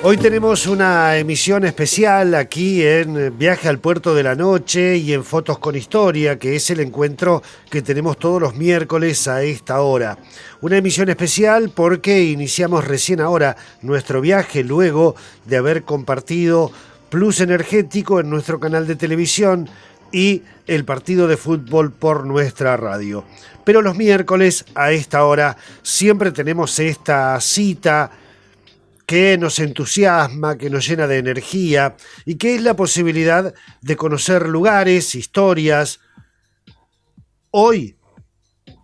Hoy tenemos una emisión especial aquí en Viaje al Puerto de la Noche y en Fotos con Historia, que es el encuentro que tenemos todos los miércoles a esta hora. Una emisión especial porque iniciamos recién ahora nuestro viaje luego de haber compartido Plus Energético en nuestro canal de televisión y el partido de fútbol por nuestra radio. Pero los miércoles a esta hora siempre tenemos esta cita que nos entusiasma, que nos llena de energía y que es la posibilidad de conocer lugares, historias. Hoy,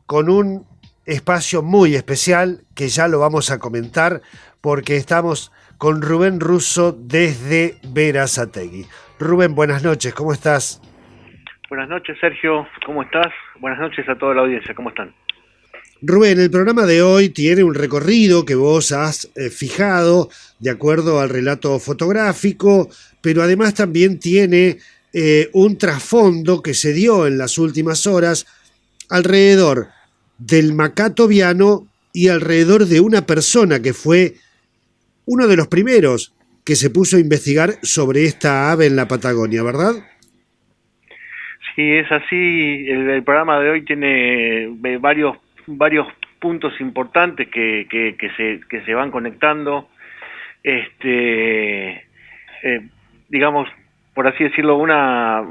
con un espacio muy especial que ya lo vamos a comentar porque estamos con Rubén Russo desde Berazategui. Rubén, buenas noches, ¿cómo estás? Buenas noches, Sergio, ¿cómo estás? Buenas noches a toda la audiencia, ¿cómo están? Rubén, el programa de hoy tiene un recorrido que vos has fijado de acuerdo al relato fotográfico, pero además también tiene un trasfondo que se dio en las últimas horas alrededor del macaco viano y alrededor de una persona que fue uno de los primeros que se puso a investigar sobre esta ave en la Patagonia, ¿verdad? Sí, es así. El programa de hoy tiene varios puntos importantes que se van conectando. Digamos, por así decirlo, una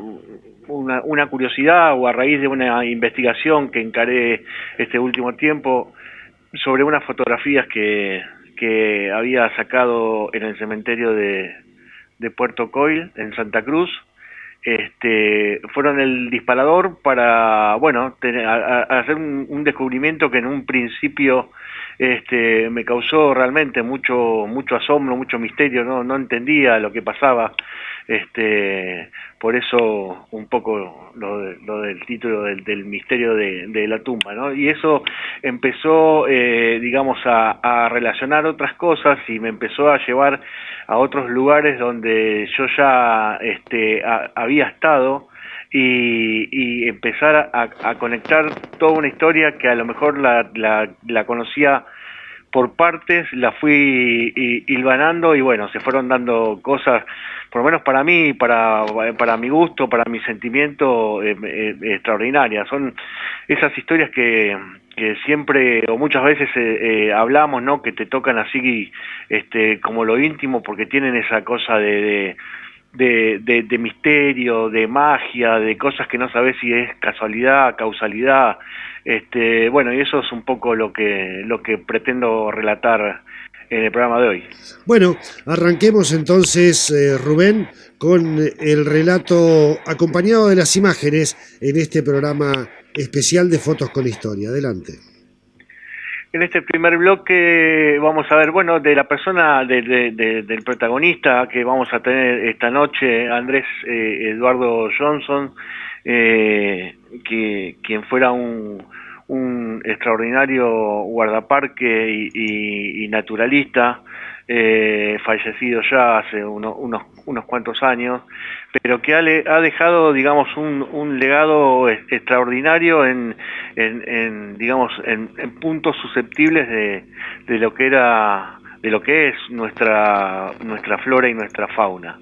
curiosidad o a raíz de una investigación que encaré este último tiempo sobre unas fotografías que había sacado en el cementerio de Puerto Coil, en Santa Cruz. Fueron el disparador para, bueno, hacer un descubrimiento que en un principio me causó realmente mucho asombro, mucho misterio, no entendía lo que pasaba. Por eso un poco lo del título del misterio de la tumba, ¿no? Y eso empezó, digamos, a relacionar otras cosas y me empezó a llevar a otros lugares donde yo ya había estado y empezar a conectar toda una historia que a lo mejor la conocía por partes, la fui hilvanando y bueno, se fueron dando cosas, por lo menos para mí, para mi gusto, para mi sentimiento, extraordinarias. Son esas historias que siempre o muchas veces hablamos, ¿no? Que te tocan así como lo íntimo porque tienen esa cosa de misterio, de magia, de cosas que no sabes si es casualidad, causalidad. Bueno, y eso es un poco lo que pretendo relatar en el programa de hoy. Bueno, arranquemos entonces, Rubén, con el relato acompañado de las imágenes en este programa especial de Fotos con Historia. Adelante. En este primer bloque vamos a ver, bueno, de la persona, del protagonista que vamos a tener esta noche, Andrés Eduardo Johnson, quien fuera un extraordinario guardaparque y naturalista, fallecido ya hace unos cuantos años, pero que ha dejado, digamos, un legado extraordinario digamos, en puntos susceptibles de lo que era, de lo que es nuestra flora y nuestra fauna.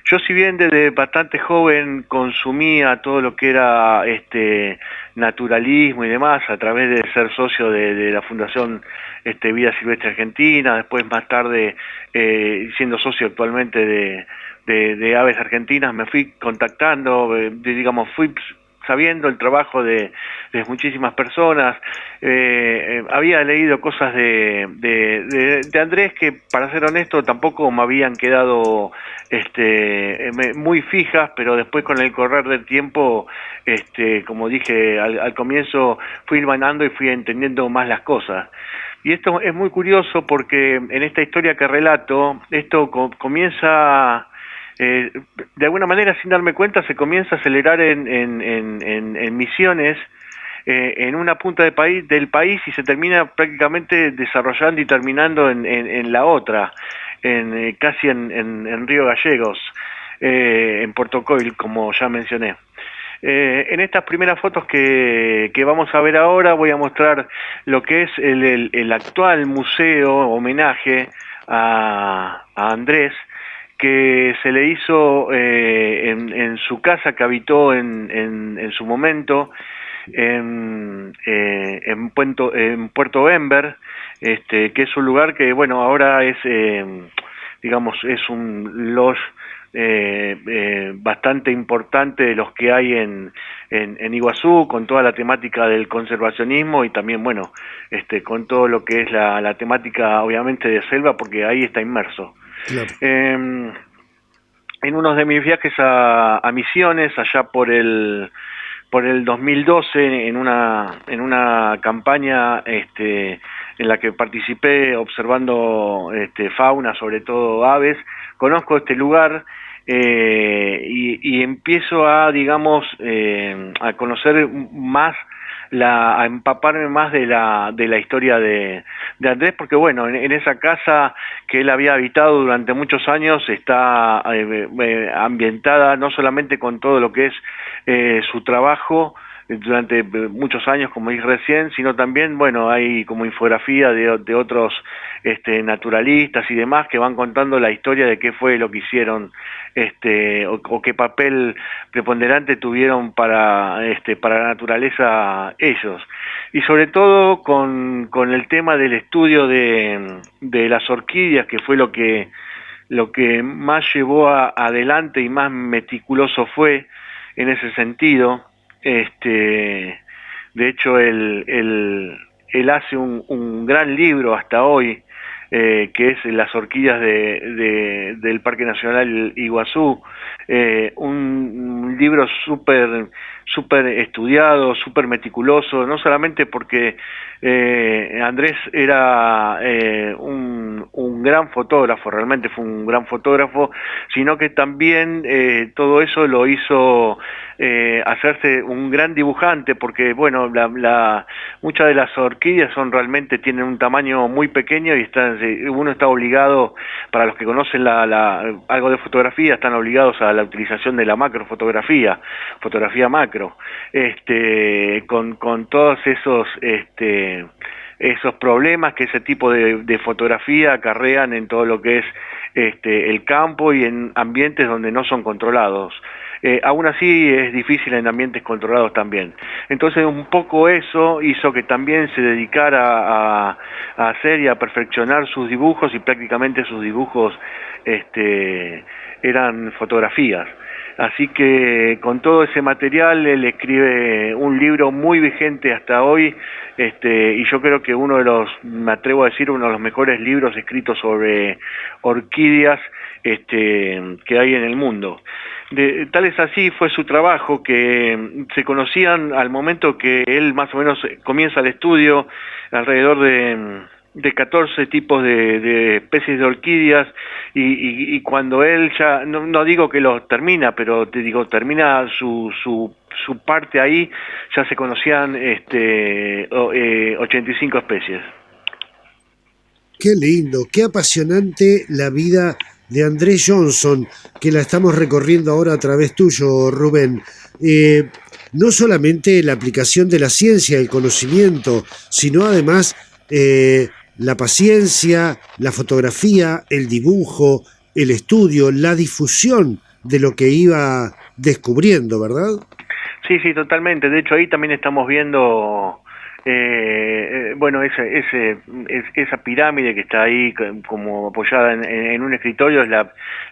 Yo, si bien desde bastante joven consumía todo lo que era naturalismo y demás, a través de ser socio de la Fundación Vida Silvestre Argentina, después más tarde siendo socio actualmente de Aves Argentinas, me fui contactando, digamos, fui sabiendo el trabajo de muchísimas personas. Había leído cosas de Andrés que, para ser honesto, tampoco me habían quedado muy fijas, pero después con el correr del tiempo, como dije al comienzo, fui hilvanando y fui entendiendo más las cosas. Y esto es muy curioso porque en esta historia que relato, esto comienza... de alguna manera, sin darme cuenta, se comienza a acelerar en Misiones, en una punta del país, y se termina prácticamente desarrollando y terminando en la otra, casi en Río Gallegos, en Puerto Coil, como ya mencioné. En estas primeras fotos que vamos a ver ahora voy a mostrar lo que es el actual museo homenaje a Andrés, que se le hizo en su casa que habitó en su momento en Puerto Bember, que es un lugar que, bueno, ahora es, digamos, es un lodge bastante importante de los que hay en Iguazú, con toda la temática del conservacionismo y también, bueno, con todo lo que es la temática, obviamente, de selva, porque ahí está inmerso. Claro. En uno de mis viajes a Misiones, allá por el 2012, en una campaña en la que participé observando fauna, sobre todo aves, conozco este lugar y empiezo a, digamos, a conocer más, a empaparme más de la historia de Andrés, porque bueno, en esa casa que él había habitado durante muchos años está ambientada no solamente con todo lo que es su trabajo durante muchos años, como dije recién, sino también, bueno, hay como infografía de otros naturalistas y demás que van contando la historia de qué fue lo que hicieron, o qué papel preponderante tuvieron para la naturaleza ellos. Y sobre todo con el tema del estudio de las orquídeas, que fue lo que más llevó adelante y más meticuloso fue en ese sentido. De hecho, él hace un gran libro hasta hoy, que es Las orquídeas del Parque Nacional Iguazú, un libro súper estudiado, súper meticuloso, no solamente porque Andrés era un gran fotógrafo, realmente fue un gran fotógrafo, sino que también todo eso lo hizo hacerse un gran dibujante, porque bueno, muchas de las orquídeas tienen un tamaño muy pequeño y uno está obligado, para los que conocen algo de fotografía, están obligados a la utilización de la macrofotografía, fotografía macro, con todos esos problemas que ese tipo de fotografía acarrean en todo lo que es el campo y en ambientes donde no son controlados. Aún así es difícil en ambientes controlados también. Entonces un poco eso hizo que también se dedicara a hacer y a perfeccionar sus dibujos, y prácticamente sus dibujos eran fotografías. Así que con todo ese material él escribe un libro muy vigente hasta hoy, y yo creo que me atrevo a decir, uno de los mejores libros escritos sobre orquídeas que hay en el mundo. Tal es así fue su trabajo, que se conocían al momento que él más o menos comienza el estudio, alrededor de 14 tipos de especies de orquídeas, y cuando él ya, no digo que los termina, pero te digo, termina su parte ahí, ya se conocían 85 especies. Qué lindo, qué apasionante la vida de Andrés Johnson, que la estamos recorriendo ahora a través tuyo, Rubén. No solamente la aplicación de la ciencia, el conocimiento, sino además la paciencia, la fotografía, el dibujo, el estudio, la difusión de lo que iba descubriendo, ¿verdad? Sí, sí, totalmente. De hecho, ahí también estamos viendo, bueno, esa pirámide que está ahí como apoyada en un escritorio, es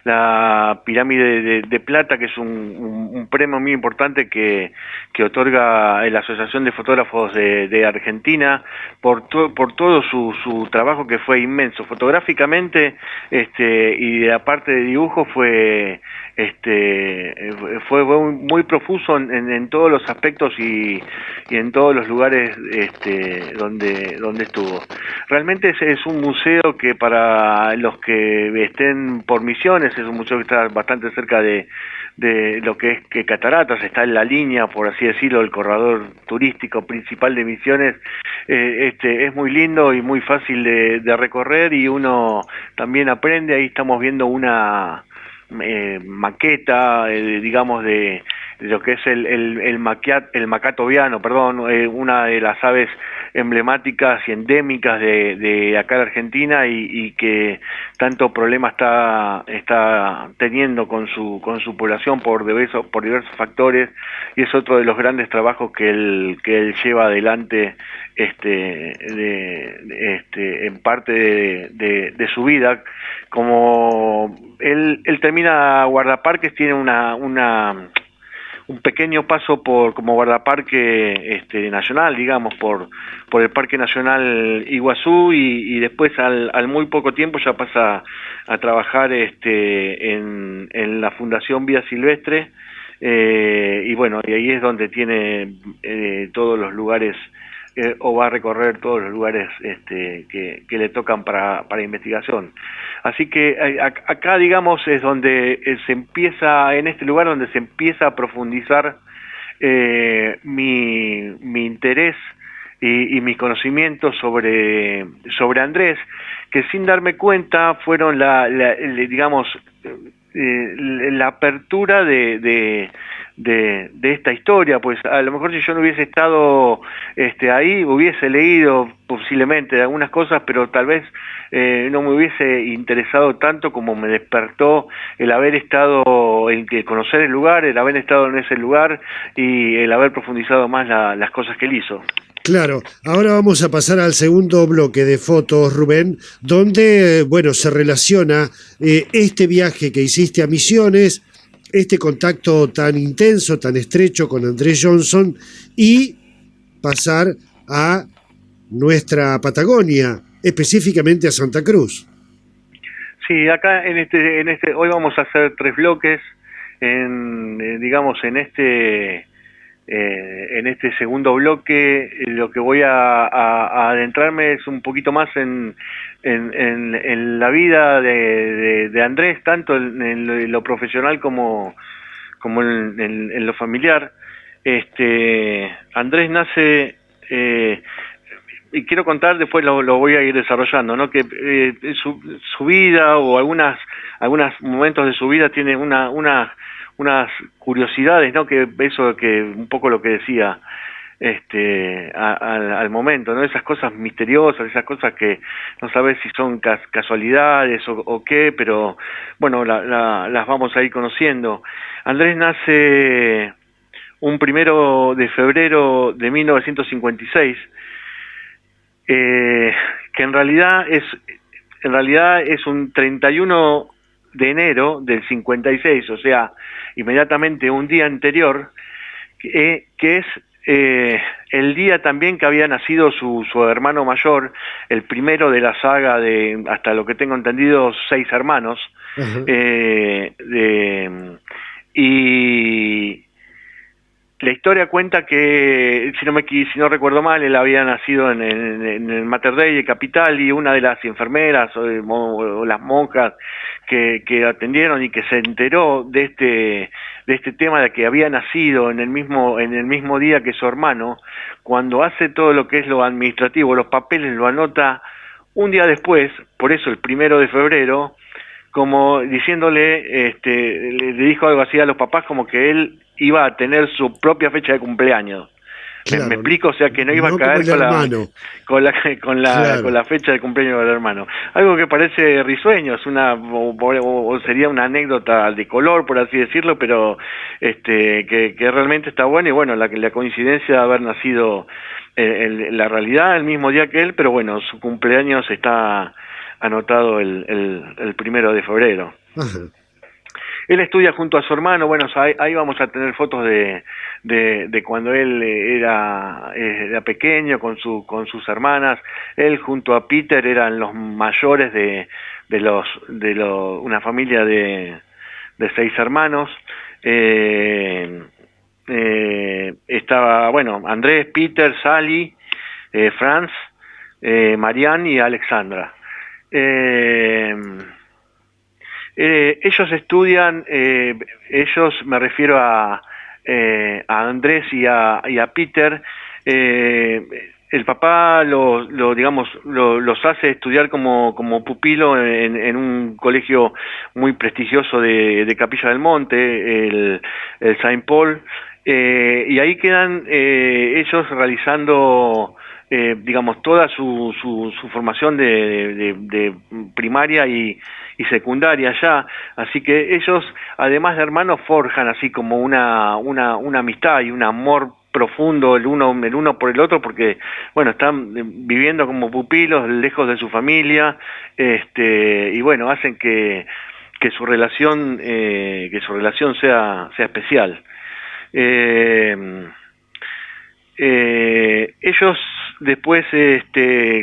la pirámide de plata, que es un premio muy importante que otorga la Asociación de Fotógrafos de Argentina por todo su trabajo, que fue inmenso fotográficamente, y de la parte de dibujo fue muy profuso en todos los aspectos y en todos los lugares donde estuvo. Realmente es un museo que, para los que estén por Misiones, es un museo que está bastante cerca de lo que es que Cataratas, está en la línea, por así decirlo, el corredor turístico principal de Misiones. Es muy lindo y muy fácil de recorrer, y uno también aprende. Ahí estamos viendo una maqueta, digamos, de lo que es el macato viano, perdón, una de las aves emblemáticas y endémicas de acá de Argentina y que tanto problema está teniendo con su población por diversos factores, y es otro de los grandes trabajos que él lleva adelante en parte de su vida. Como él termina guardaparques, tiene un pequeño paso como guardaparque nacional, digamos, por el Parque Nacional Iguazú, y después al muy poco tiempo ya pasa a trabajar en la Fundación Vida Silvestre, y bueno, y ahí es donde tiene todos los lugares, o va a recorrer todos los lugares que le tocan para investigación. Así que acá, digamos, es donde se empieza, en este lugar donde se empieza a profundizar mi interés y mis conocimientos sobre Andrés, que sin darme cuenta fueron digamos, la apertura de esta historia. Pues a lo mejor si yo no hubiese estado ahí, hubiese leído posiblemente algunas cosas, pero tal vez no me hubiese interesado tanto como me despertó el haber estado, el conocer el lugar, el haber estado en ese lugar y el haber profundizado más las cosas que él hizo. Claro, ahora vamos a pasar al segundo bloque de fotos, Rubén, donde, bueno, se relaciona este viaje que hiciste a Misiones, este contacto tan intenso, tan estrecho con Andrés Johnson, y pasar a nuestra Patagonia, específicamente a Santa Cruz. Sí, acá hoy vamos a hacer 3 bloques, digamos, en este segundo bloque. Lo que voy a adentrarme es un poquito más en la vida de Andrés, tanto en lo profesional como en lo familiar. Andrés nace, y quiero contar, después lo voy a ir desarrollando, ¿no? Que su vida, o algunos momentos de su vida, tiene unas curiosidades, ¿no? Que eso, que un poco lo que decía al momento, ¿no? Esas cosas misteriosas, esas cosas que no sabes si son casualidades o qué, pero bueno, las vamos a ir conociendo. Andrés nace un 1 de febrero de 1956, que en realidad es un 31 de enero del 56, o sea, inmediatamente un día anterior, que es el día también que había nacido su hermano mayor, el primero de la saga de, hasta lo que tengo entendido, 6 hermanos. Uh-huh. Y la historia cuenta que, si no recuerdo mal, él había nacido en el Mater Dei de Capital, y una de las enfermeras o las monjas que atendieron y que se enteró de este tema, de que había nacido en el mismo día que su hermano, cuando hace todo lo que es lo administrativo, los papeles, lo anota un día después, por eso el 1 de febrero, como diciéndole, le dijo algo así a los papás, como que él iba a tener su propia fecha de cumpleaños. Claro, me explico, o sea, que no iba a caer con la fecha de cumpleaños del hermano. Algo que parece risueño, es o sería una anécdota de color, por así decirlo, pero que realmente está bueno. Y bueno, la coincidencia de haber nacido en la realidad el mismo día que él, pero bueno, su cumpleaños está anotado el 1 de febrero. Ajá. Él estudia junto a su hermano. Bueno, ahí vamos a tener fotos de cuando él era pequeño, con sus hermanas. Él junto a Peter eran los mayores de una familia de 6 hermanos. Estaba, bueno, Andrés, Peter, Sally, Franz, Marianne y Alexandra. Ellos estudian, me refiero a Andrés y a Peter, el papá digamos, los hace estudiar como pupilo en un colegio muy prestigioso de Capilla del Monte, el Saint Paul, y ahí quedan ellos realizando, digamos, toda su formación de primaria y secundaria ya, así que ellos, además de hermanos, forjan así como una amistad y un amor profundo el uno por el otro, porque bueno, están viviendo como pupilos lejos de su familia, y bueno, hacen que su relación sea especial. eh, Ellos después,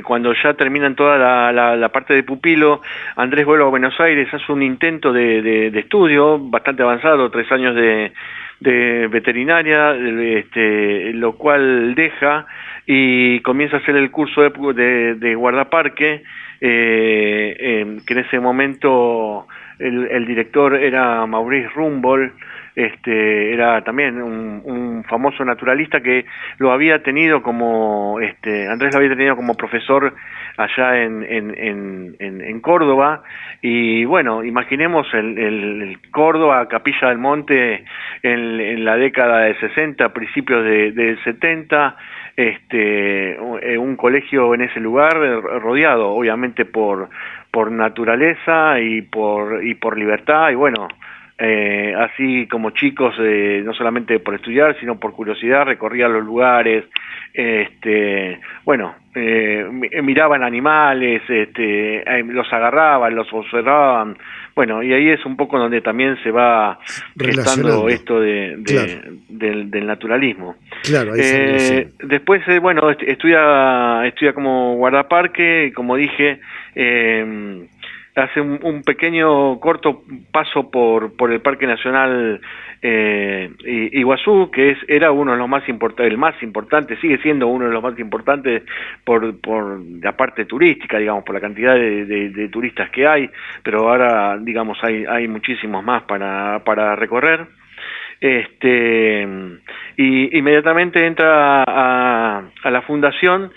cuando ya terminan toda la parte de pupilo, Andrés vuelve a Buenos Aires, hace un intento de estudio bastante avanzado, 3 años de veterinaria, lo cual deja y comienza a hacer el curso de guardaparque, que en ese momento el director era Maurice Rumbold. Era también un famoso naturalista que lo había tenido como, Andrés lo había tenido como profesor allá en Córdoba, y bueno, imaginemos el Córdoba, Capilla del Monte, en la década de 60, principios del 70, un colegio en ese lugar, rodeado obviamente por naturaleza y por libertad, y bueno, así como chicos, no solamente por estudiar, sino por curiosidad, recorrían los lugares, bueno, miraban animales, los agarraban, los observaban, bueno, y ahí es un poco donde también se va gestando Relacionando. esto Claro, del naturalismo. claro, ahí se relaciona. Después, bueno, estudia como guardaparque, como dije, hace un pequeño corto paso por el Parque Nacional Iguazú, que era uno de los más importantes, el más importante, sigue siendo uno de los más importantes por la parte turística, digamos, por la cantidad de turistas que hay, pero ahora, digamos, hay muchísimos más para recorrer. este y inmediatamente entra a la fundación,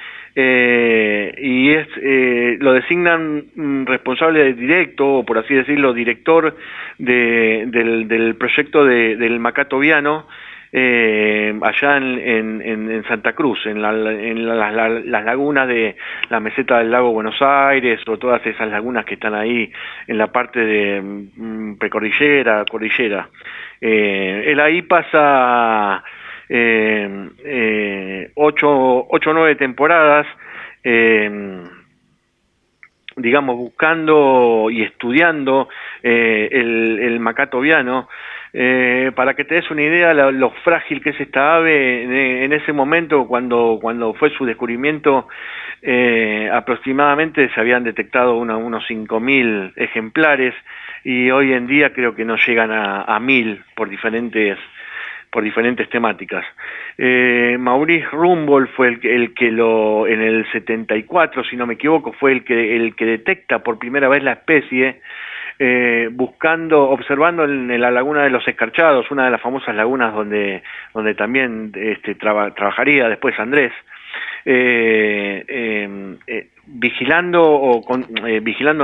lo designan responsable directo, o por así decirlo, director del proyecto del Macato Viano, allá en Santa Cruz, las lagunas de la meseta del lago Buenos Aires, o todas esas lagunas que están ahí en la parte de precordillera, cordillera. Él ahí pasa 8 o 9 temporadas, eh, digamos, buscando y estudiando el macato viano. Para que te des una idea lo frágil que es esta ave en ese momento, cuando fue su descubrimiento, aproximadamente se habían detectado unos 5.000 ejemplares, y hoy en día creo que no llegan a 1.000 por diferentes temáticas. Maurice Rumbold fue el que en el 74, si no me equivoco, fue el que detecta por primera vez la especie, observando en la laguna de los Escarchados, una de las famosas lagunas donde también trabajaría después Andrés, vigilando,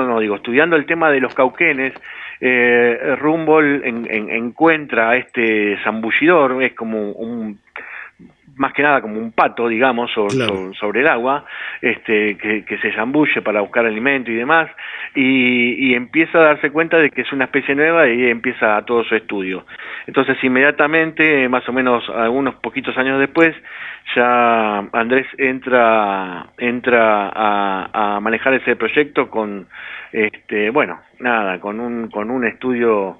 no digo, estudiando el tema de los cauquenes. Rumbold encuentra a este zambullidor, es como más que nada como un pato, digamos, Claro. sobre el agua, que se zambulle para buscar alimento y demás, y empieza a darse cuenta de que es una especie nueva, y empieza todo su estudio. Entonces, inmediatamente, más o menos algunos poquitos años después, ya Andrés entra a manejar ese proyecto con, bueno, nada, con un estudio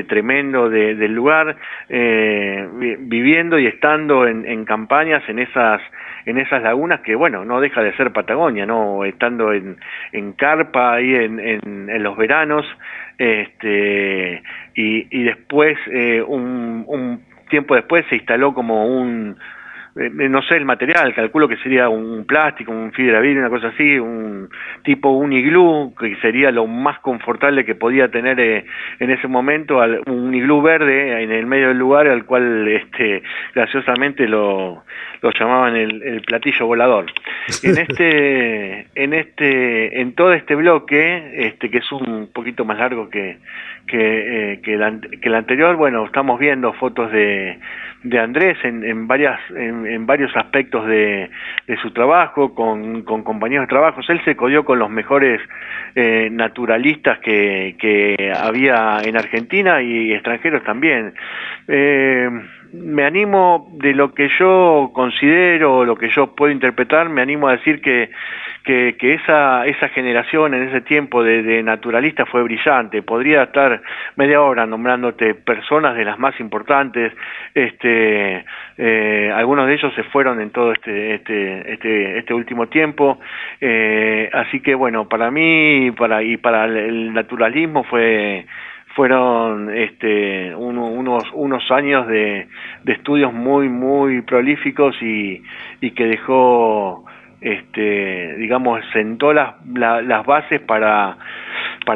tremendo del lugar, viviendo y estando en campañas en esas lagunas, que bueno, no deja de ser Patagonia, no, estando en carpa ahí en los veranos, y después, un tiempo después, se instaló como no sé el material, calculo que sería un plástico, un fibra vidrio, una cosa así, un tipo un iglú, que sería lo más confortable que podía tener en ese momento, un iglú verde en el medio del lugar, al cual graciosamente lo llamaban el platillo volador. En todo este bloque, que es un poquito más largo que el anterior, bueno, estamos viendo fotos de Andrés en varios aspectos de su trabajo, con compañeros de trabajo. Él se codió con los mejores naturalistas que había en Argentina y extranjeros también. Me animo, de lo que yo considero, lo que yo puedo interpretar, me animo a decir que esa generación en ese tiempo de naturalistas fue brillante. Podría estar media hora nombrándote personas de las más importantes. Algunos de ellos se fueron en todo este último tiempo, así que bueno, para mí para el naturalismo fueron unos años de estudios muy muy prolíficos y que dejó, digamos, sentó las bases para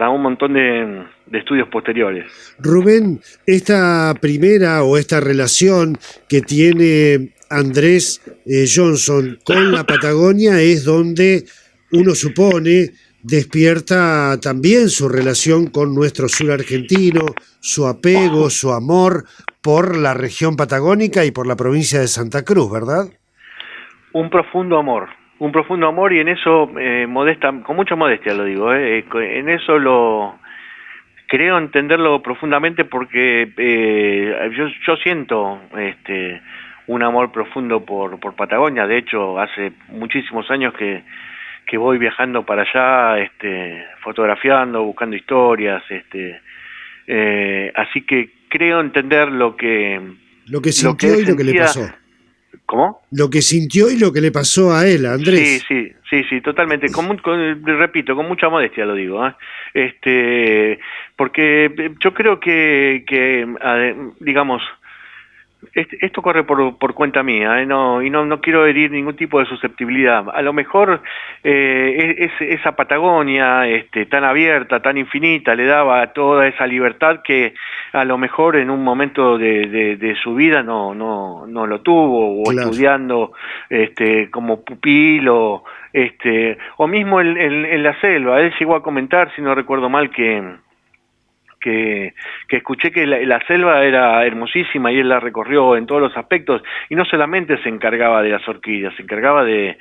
un montón de estudios posteriores. Rubén, esta primera o esta relación que tiene Andrés Johnson con la Patagonia es donde uno supone despierta también su relación con nuestro sur argentino, su apego, su amor por la región patagónica y por la provincia de Santa Cruz, ¿verdad? Un profundo amor, y en eso, con mucha modestia lo digo, en eso creo entenderlo profundamente, porque yo siento un amor profundo por Patagonia. De hecho, hace muchísimos años que voy viajando para allá, fotografiando, buscando historias, así que creo entender lo que sintió y lo que le pasó. ¿Cómo? Lo que sintió y lo que le pasó a él, a Andrés. Sí, totalmente. Repito, con mucha modestia lo digo, porque yo creo que digamos, esto corre por cuenta mía, y no quiero herir ningún tipo de susceptibilidad. A lo mejor esa Patagonia tan abierta, tan infinita, le daba toda esa libertad que a lo mejor en un momento de su vida no lo tuvo, o claro, estudiando como pupilo, o mismo en la selva. Él llegó a comentar, si no recuerdo mal, que escuché que la selva era hermosísima y él la recorrió en todos los aspectos, y no solamente se encargaba de las orquídeas, se encargaba de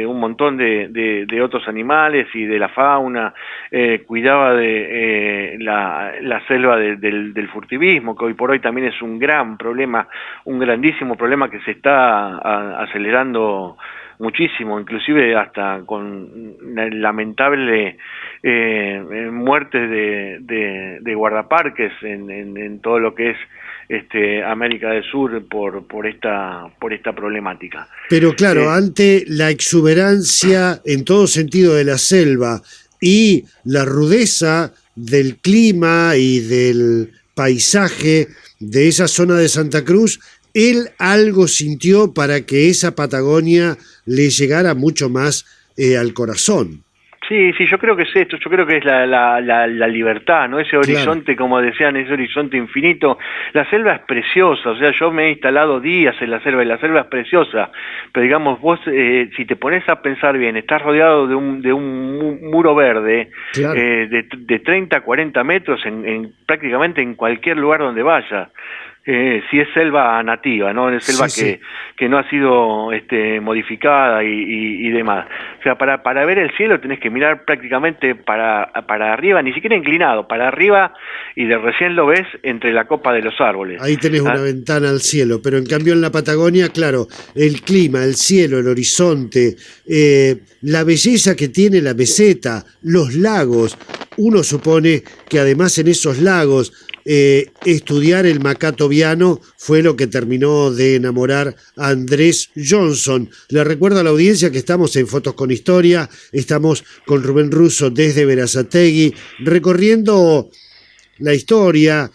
un montón de otros animales y de la fauna, cuidaba de la selva del furtivismo, que hoy por hoy también es un gran problema, un grandísimo problema que se está acelerando muchísimo, inclusive hasta con lamentable muertes de guardaparques en todo lo que es América del Sur por esta problemática. Pero claro, ante la exuberancia en todo sentido de la selva y la rudeza del clima y del paisaje de esa zona de Santa Cruz, él algo sintió para que esa Patagonia le llegara mucho más al corazón. Sí, yo creo que es esto, yo creo que es la libertad, ¿no? Ese horizonte, claro, como decían, ese horizonte infinito. La selva es preciosa, o sea, yo me he instalado días en la selva, y la selva es preciosa, pero digamos, vos, si te pones a pensar bien, estás rodeado de un muro verde, claro, de 30 a 40 metros prácticamente en cualquier lugar donde vayas. Si es selva nativa, ¿no? Es selva que no ha sido modificada y demás. O sea, para ver el cielo tenés que mirar prácticamente para arriba, ni siquiera inclinado, para arriba, y de recién lo ves entre la copa de los árboles. Ahí tenés una ventana al cielo, pero en cambio en la Patagonia, claro, el clima, el cielo, el horizonte, la belleza que tiene la meseta, los lagos. Uno supone que además en esos lagos estudiar el macato viano fue lo que terminó de enamorar a Andrés Johnson. Le recuerdo a la audiencia que estamos en Fotos con Historia, estamos con Rubén Russo desde Berazategui, recorriendo la historia,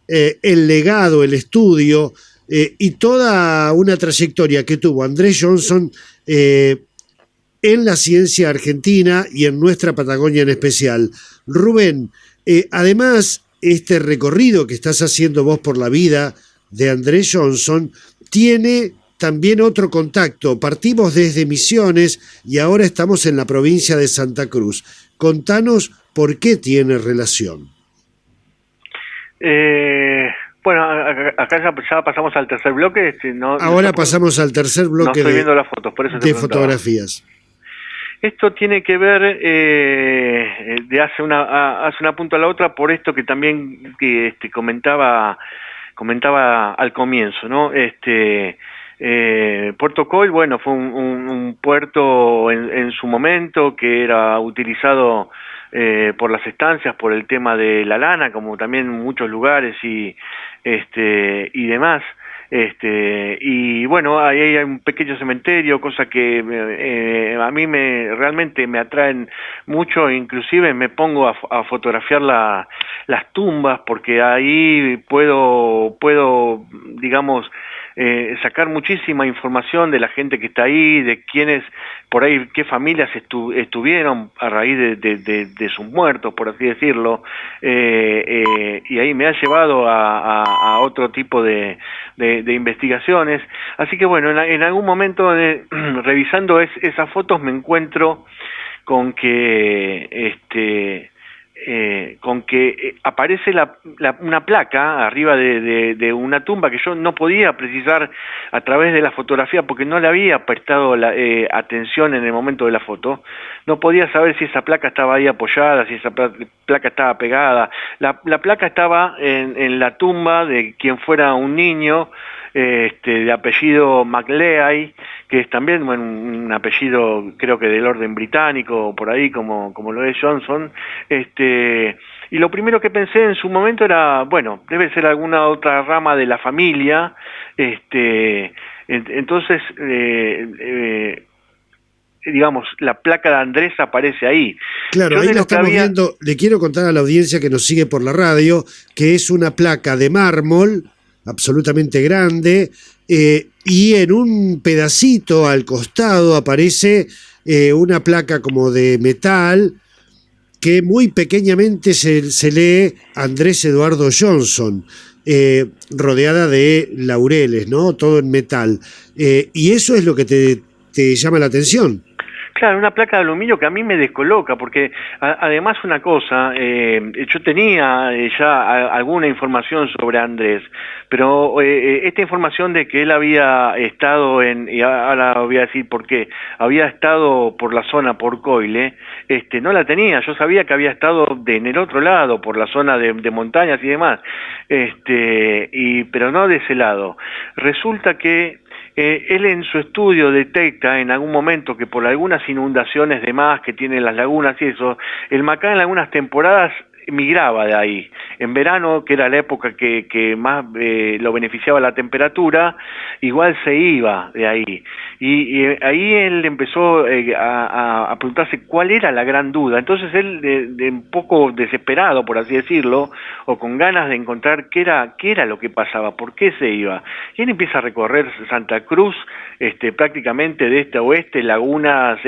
el legado, el estudio y toda una trayectoria que tuvo Andrés Johnson en la ciencia argentina y en nuestra Patagonia en especial. Rubén, además, este recorrido que estás haciendo vos por la vida de Andrés Johnson tiene también otro contacto. Partimos desde Misiones y ahora estamos en la provincia de Santa Cruz. Contanos por qué tiene relación. Bueno, acá ya pasamos al tercer bloque. Ahora pasamos al tercer bloque no estoy viendo las fotos, por eso de fotografías. Esto tiene que ver de hace una punta a la otra por esto que también comentaba al comienzo, ¿no? Puerto Coil, bueno, fue un puerto en su momento que era utilizado por las estancias, por el tema de la lana, como también muchos lugares y demás. Y bueno, ahí hay un pequeño cementerio, cosa que a mí realmente me atraen mucho, inclusive me pongo a fotografiar las tumbas, porque ahí puedo digamos, sacar muchísima información de la gente que está ahí, de quiénes, por ahí, qué familias estuvieron a raíz de sus muertos, por así decirlo, y ahí me ha llevado a otro tipo de investigaciones. Así que bueno, en algún momento revisando esas fotos me encuentro con que aparece una placa arriba de una tumba que yo no podía precisar a través de la fotografía porque no le había prestado atención en el momento de la foto. No podía saber si esa placa estaba ahí apoyada, si esa placa estaba pegada. La placa estaba en la tumba de quien fuera un niño, de apellido MacLeay, que es también, bueno, un apellido creo que del orden británico, por ahí, como lo es Johnson. Y lo primero que pensé en su momento era, bueno, debe ser alguna otra rama de la familia. Entonces, digamos, la placa de Andrés aparece ahí. Claro, ahí la estamos viendo. Le quiero contar a la audiencia que nos sigue por la radio que es una placa de mármol absolutamente grande, y en un pedacito al costado aparece una placa como de metal que muy pequeñamente se lee Andrés Eduardo Johnson, rodeada de laureles, ¿no? Todo en metal. Y eso es lo que te llama la atención. Claro, una placa de aluminio que a mí me descoloca, porque además una cosa, yo tenía ya alguna información sobre Andrés, pero esta información de que él había estado y ahora voy a decir por qué, había estado por la zona, por Coile, no la tenía. Yo sabía que había estado en el otro lado, por la zona de montañas y demás, pero no de ese lado. Resulta que él en su estudio detecta en algún momento que por algunas inundaciones de más que tienen las lagunas y eso, el Macá en algunas temporadas migraba de ahí. En verano, que era la época que más lo beneficiaba la temperatura, igual se iba de ahí. Y ahí él empezó a preguntarse cuál era la gran duda. Entonces él, un poco desesperado, por así decirlo, o con ganas de encontrar qué era lo que pasaba, por qué se iba. Y él empieza a recorrer Santa Cruz, prácticamente de este a oeste, lagunas,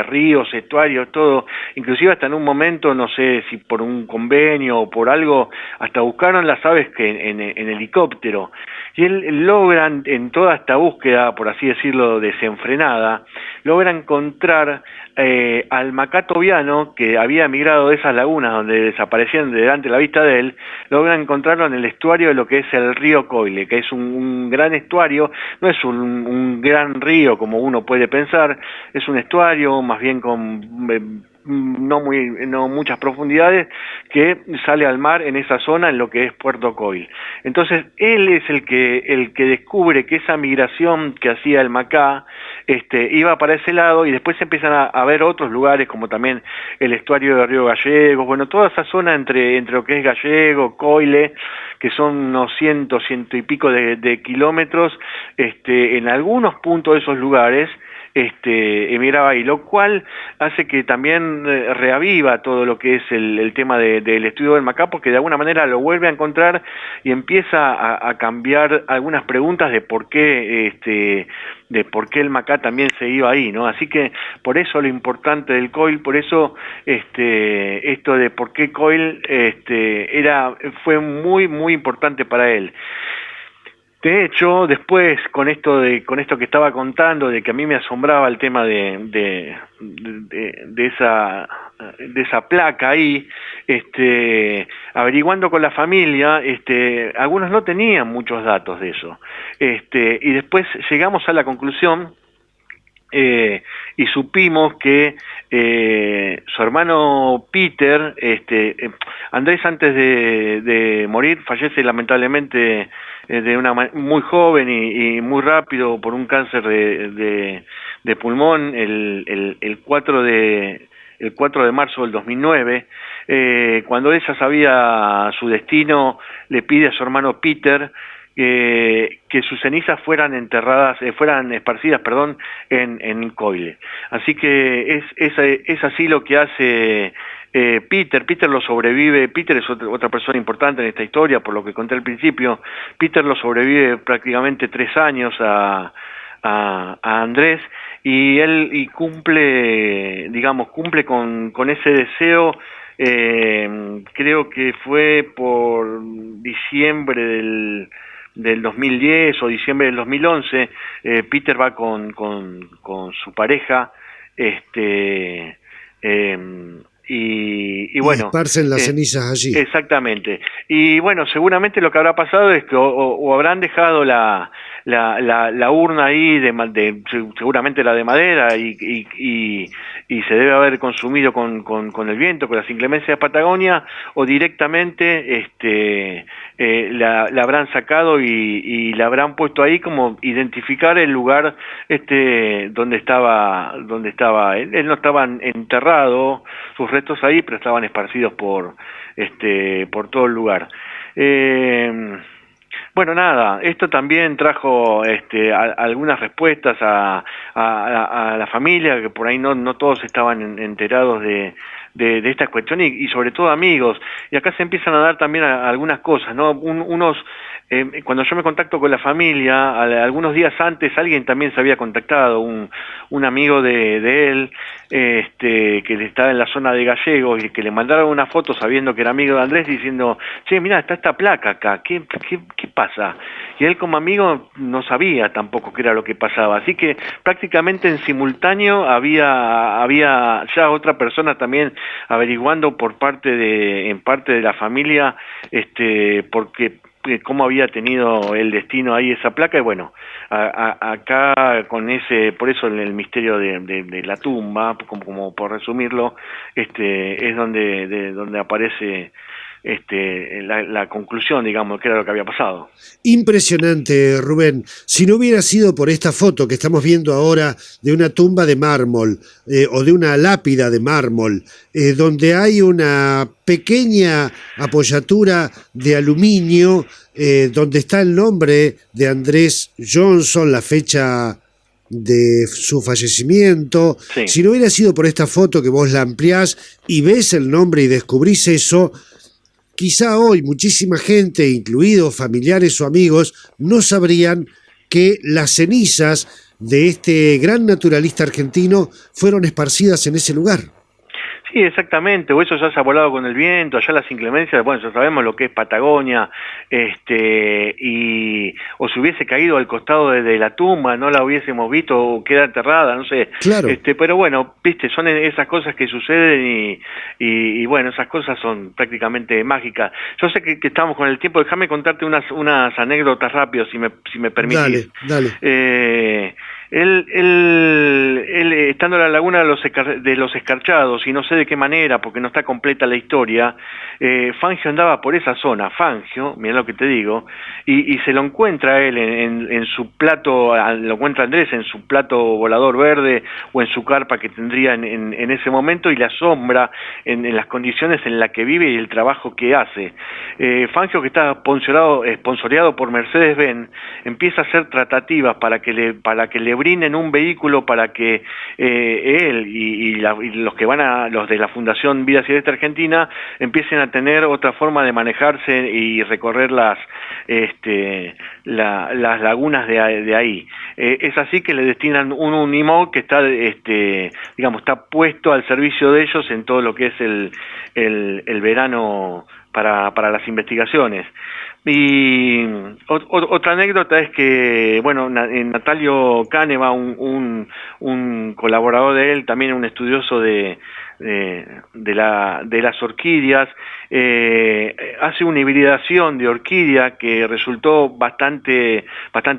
ríos, estuarios, todo. Inclusive hasta en un momento, no sé si por un convenio o por algo, hasta buscaron las aves que en helicóptero. Y él logra, en toda esta búsqueda, por así decirlo, desenfrenada, logra encontrar al Macá tobiano, que había migrado de esas lagunas donde desaparecían delante de la vista de él, logra encontrarlo en el estuario de lo que es el río Coile, que es un gran estuario. No es un gran río como uno puede pensar, es un estuario más bien con no muchas profundidades, que sale al mar en esa zona, en lo que es Puerto Coil. Entonces él es el que descubre que esa migración que hacía el Macá iba para ese lado, y después se empiezan a ver otros lugares como también el estuario de Río Gallegos, bueno, toda esa zona entre lo que es Gallego, Coile, que son unos ciento y pico de kilómetros, en algunos puntos de esos lugares emigraba ahí, lo cual hace que también reaviva todo lo que es el tema del estudio del Macá, porque de alguna manera lo vuelve a encontrar y empieza a cambiar algunas preguntas de por qué el Macá también se iba ahí, ¿no? Así que por eso lo importante del COIL, por eso esto de por qué COIL fue muy muy importante para él. De hecho, después con esto que estaba contando, de que a mí me asombraba el tema de esa placa ahí, averiguando con la familia, algunos no tenían muchos datos de eso, y después llegamos a la conclusión y supimos que su hermano Peter, Andrés antes de morir fallece lamentablemente de muy joven y muy rápido por un cáncer de pulmón el 4 de marzo del 2009. Cuando él ya sabía su destino, le pide a su hermano Peter que sus cenizas fueran esparcidas, en Coile. Así que es así lo que hace Peter lo sobrevive. Peter es otra persona importante en esta historia, por lo que conté al principio. Peter lo sobrevive prácticamente 3 años a Andrés, y él cumple con ese deseo. Creo que fue por diciembre del 2010 o diciembre del 2011, Peter va con su pareja, y bueno, esparcen las cenizas allí. exactamente. Y bueno, seguramente lo que habrá pasado es que o habrán dejado la urna ahí seguramente la de madera, y se debe haber consumido con el viento, con las inclemencias de Patagonia, o directamente la habrán sacado y la habrán puesto ahí como identificar el lugar donde estaba él. No estaba enterrado sus restos ahí, pero estaban esparcidos por todo el lugar. Bueno, nada, esto también trajo algunas respuestas a la familia, que por ahí no todos estaban enterados de esta cuestión, y sobre todo amigos. Y acá se empiezan a dar también algunas cosas, ¿no? Cuando yo me contacto con la familia, algunos días antes alguien también se había contactado, un amigo de él, que estaba en la zona de Gallegos, y que le mandaron una foto sabiendo que era amigo de Andrés, diciendo: che, mirá, está esta placa acá, ¿qué pasa? Y él como amigo no sabía tampoco qué era lo que pasaba, así que prácticamente en simultáneo había ya otra persona también averiguando en parte de la familia, porque cómo había tenido el destino ahí esa placa. Y bueno, acá por eso el misterio de la tumba, como por resumirlo, es donde aparece la conclusión, digamos, que era lo que había pasado. Impresionante, Rubén. Si no hubiera sido por esta foto que estamos viendo ahora de una tumba de mármol, o de una lápida de mármol, donde hay una pequeña apoyatura de aluminio, donde está el nombre de Andrés Johnson, la fecha de su fallecimiento. Sí. Si no hubiera sido por esta foto que vos la ampliás y ves el nombre y descubrís eso, quizá hoy muchísima gente, incluidos familiares o amigos, no sabrían que las cenizas de este gran naturalista argentino fueron esparcidas en ese lugar. Sí, exactamente, o eso ya se ha volado con el viento, allá las inclemencias, bueno, ya sabemos lo que es Patagonia, o si hubiese caído al costado de la tumba, no la hubiésemos visto, o queda enterrada, no sé. Claro. Pero bueno, viste, son esas cosas que suceden, y bueno, esas cosas son prácticamente mágicas. Yo sé que estamos con el tiempo, déjame contarte unas anécdotas rápidas, si me permitís. Dale. Él estando en la laguna de los Escarchados, y no sé de qué manera, porque no está completa la historia, Fangio andaba por esa zona, Fangio, mirá lo que te digo, y se lo encuentra él en su plato, lo encuentra Andrés en su plato volador verde, o en su carpa que tendría en ese momento, y le asombra en las condiciones en las que vive y el trabajo que hace. Fangio, que está sponsoreado por Mercedes-Benz, empieza a hacer tratativas para que le brinden un vehículo para que él y los que los de la Fundación Vida Silvestre Argentina empiecen a tener otra forma de manejarse y recorrer las lagunas de ahí. Es así que le destinan un Unimog que está, está puesto al servicio de ellos en todo lo que es el verano para las investigaciones. Y otra anécdota es que, Natalio Cáneva, un colaborador de él, también un estudioso de las orquídeas, hace una hibridación de orquídea que resultó bastante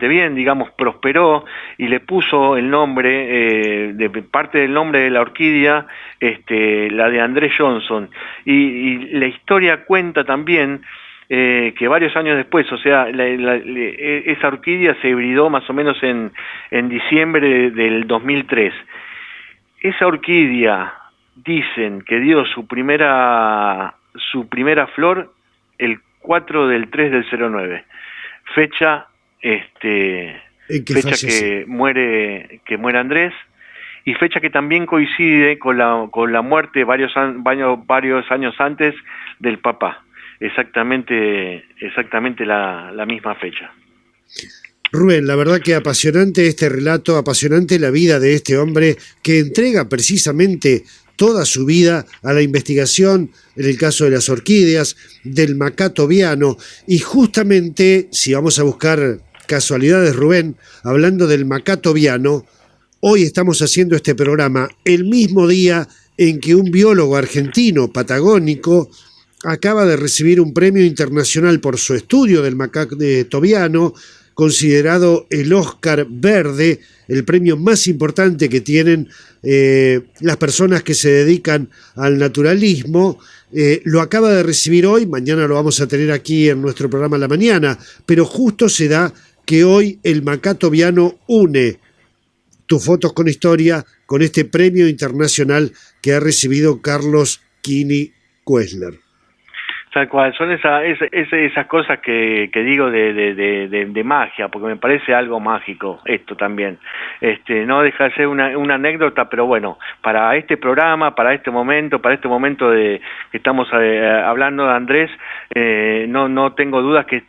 bien, digamos, prosperó, y le puso el nombre, de parte del nombre de la orquídea, la de Andrés Johnson, y la historia cuenta también que varios años después, o sea, esa orquídea se hibridó más o menos en diciembre del 2003. Esa orquídea dicen que dio su primera flor el 4 del 3 del 09, fecha que muere Andrés, y fecha que también coincide con la muerte varios años antes del papá. Exactamente la misma fecha. Rubén, la verdad que apasionante este relato, apasionante la vida de este hombre que entrega precisamente toda su vida a la investigación, en el caso de las orquídeas, del macato viano, y justamente, si vamos a buscar casualidades, Rubén, hablando del macato viano, hoy estamos haciendo este programa el mismo día en que un biólogo argentino patagónico acaba de recibir un premio internacional por su estudio del macato viano, considerado el Oscar Verde, el premio más importante que tienen las personas que se dedican al naturalismo. Lo acaba de recibir hoy, mañana lo vamos a tener aquí en nuestro programa a la mañana, pero justo se da que hoy el macato viano une tus fotos con historia con este premio internacional que ha recibido Carlos Kini Koestler. Tal cual, son esas cosas que digo de magia, porque me parece algo mágico esto también. No deja de ser una anécdota, pero bueno, para este programa, para este momento de que estamos hablando de Andrés, no tengo dudas que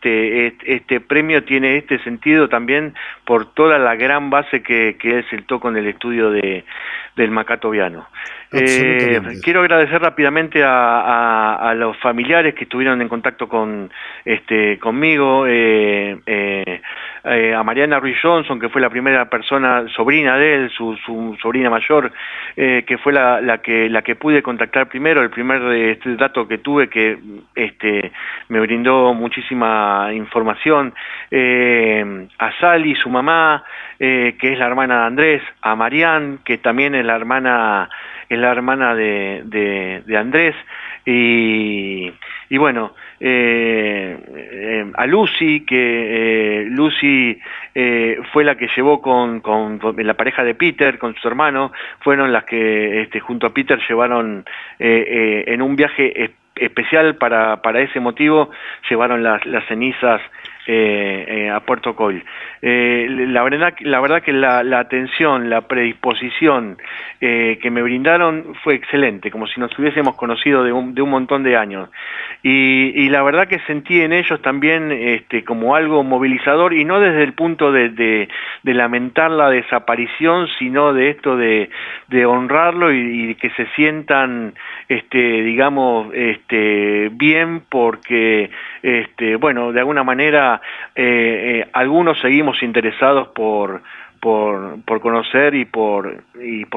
este premio tiene este sentido también por toda la gran base que él sentó con el estudio del macato viano. Quiero agradecer rápidamente a los familiares que estuvieron en contacto conmigo, a Mariana Ruiz Johnson, que fue la primera persona, sobrina de él, su sobrina mayor, que fue la que pude contactar primero, el primer dato que tuve, que me brindó muchísima información, a Sally, su mamá, que es la hermana de Andrés, a Marianne, que también es la hermana de Andrés, y bueno, a Lucy, que Lucy fue la que llevó con la pareja de Peter, con su hermano, fueron las que junto a Peter llevaron en un viaje especial para ese motivo, llevaron las cenizas a Puerto Coll. La verdad que la atención, la predisposición que me brindaron fue excelente, como si nos hubiésemos conocido de un montón de años, y la verdad que sentí en ellos también como algo movilizador, y no desde el punto de lamentar la desaparición, sino de esto de honrarlo y que se sientan bien, porque bueno, de alguna manera algunos seguimos interesados por conocer y por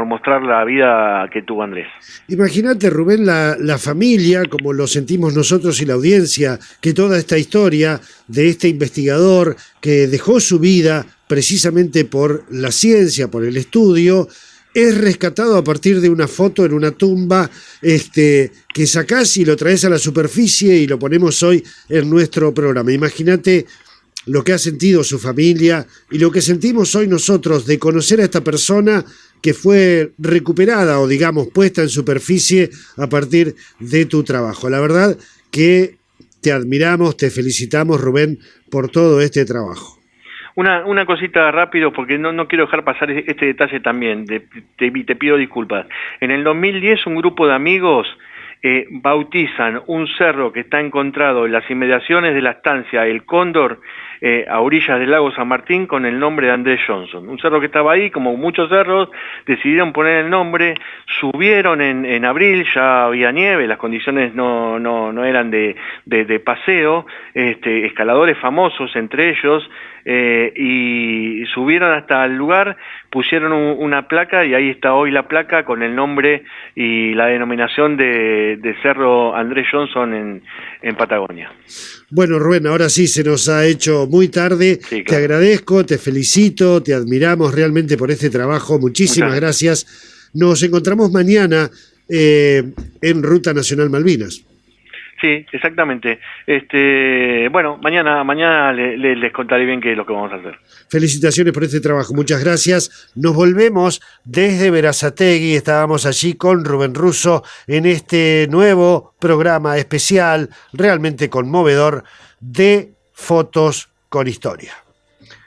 mostrar la vida que tuvo Andrés. Imagínate, Rubén, la familia, como lo sentimos nosotros y la audiencia, que toda esta historia de este investigador que dejó su vida precisamente por la ciencia, por el estudio, es rescatado a partir de una foto en una tumba que sacás y lo traes a la superficie y lo ponemos hoy en nuestro programa. Imagínate lo que ha sentido su familia y lo que sentimos hoy nosotros de conocer a esta persona que fue recuperada o, digamos, puesta en superficie a partir de tu trabajo. La verdad que te admiramos, te felicitamos, Rubén, por todo este trabajo. Una cosita rápido, porque no quiero dejar pasar este detalle también, te pido disculpas. En el 2010 un grupo de amigos bautizan un cerro que está encontrado en las inmediaciones de la estancia El Cóndor, a orillas del lago San Martín, con el nombre de Andrés Johnson. Un cerro que estaba ahí, como muchos cerros, decidieron poner el nombre, subieron en abril, ya había nieve, las condiciones no eran de paseo, escaladores famosos entre ellos, y subieron hasta el lugar, pusieron una placa, y ahí está hoy la placa con el nombre y la denominación de Cerro Andrés Johnson en Patagonia. Bueno, Rubén, ahora sí se nos ha hecho muy tarde. Sí, claro. Te agradezco, te felicito, te admiramos realmente por este trabajo. Muchísimas gracias. Nos encontramos mañana en Ruta Nacional Malvinas. Sí, exactamente. Bueno, mañana les contaré bien qué es lo que vamos a hacer. Felicitaciones por este trabajo, muchas gracias. Nos volvemos desde Berazategui, estábamos allí con Rubén Russo en este nuevo programa especial, realmente conmovedor, de Fotos con Historia.